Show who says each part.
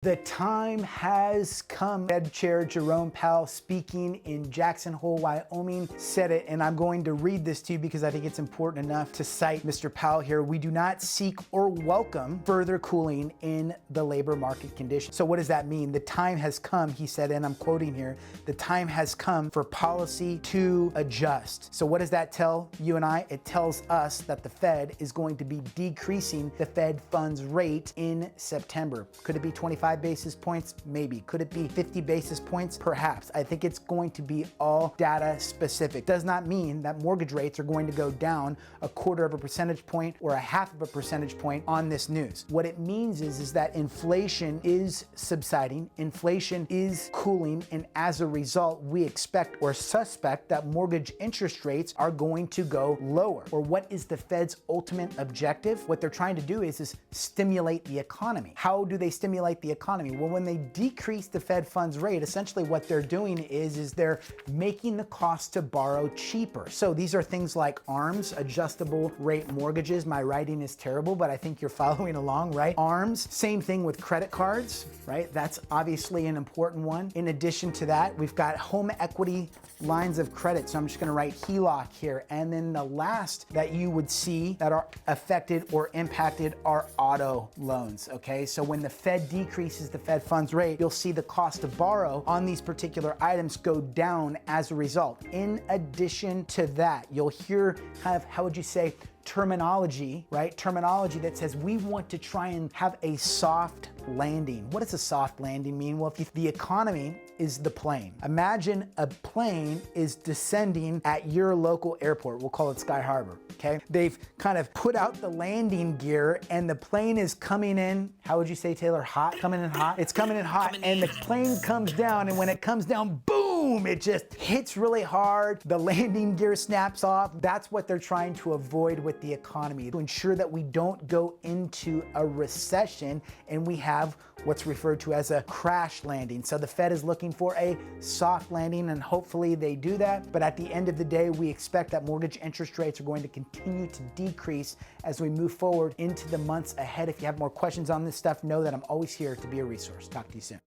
Speaker 1: The time has come. Fed Chair Powell, speaking in Jackson Hole, Wyoming, said it, and I'm going to read this to you because I think it's important enough to cite Mr. Powell here. We do not seek or welcome further cooling in the labor market conditions. So what does that mean? The time has come, he said, and I'm quoting here, the time has come for policy to adjust. So what does that tell you and I? It tells us that the Fed is going to be decreasing the Fed funds rate in September. Could it be 25 basis points? Maybe. Could it be 50 basis points? Perhaps. I think it's going to be all data specific. Does not mean that mortgage rates are going to go down 1/4 of a percentage point or 1/2 of a percentage point on this news. What it means is that inflation is subsiding, inflation is cooling, and as a result, we expect or suspect that mortgage interest rates are going to go lower. Or what is the Fed's ultimate objective? What they're trying to do is stimulate the economy. How do they stimulate the economy? Well, when they decrease the Fed funds rate, essentially what they're doing is they're making the cost to borrow cheaper. So these are things like ARMs, adjustable rate mortgages. My writing is terrible, but I think you're following along, right? ARMs, same thing with credit cards, right? That's obviously an important one. In addition to that, we've got home equity lines of credit. So I'm just gonna write HELOC here. And then the last that you would see that are affected or impacted are auto loans, okay? So when the Fed decreases the Fed funds rate, you'll see the cost to borrow on these particular items go down as a result. In addition to that, you'll hear kind of, how would you say, terminology, right? Terminology that says we want to try and have a soft landing. What does a soft landing mean? Well, if the economy is the plane. Imagine a plane is descending at your local airport. We'll call it Sky Harbor, okay? They've kind of put out the landing gear and the plane is coming in, how would you say, Taylor, hot? Coming in hot? It's coming in hot and the plane comes down, and when it comes down, boom, it just hits really hard. The landing gear snaps off. That's what they're trying to avoid with the economy, to ensure that we don't go into a recession and we have what's referred to as a crash landing. So the Fed is looking for a soft landing, and hopefully they do that. But at the end of the day, we expect that mortgage interest rates are going to continue to decrease as we move forward into the months ahead. If you have more questions on this stuff, know that I'm always here to be a resource. Talk to you soon.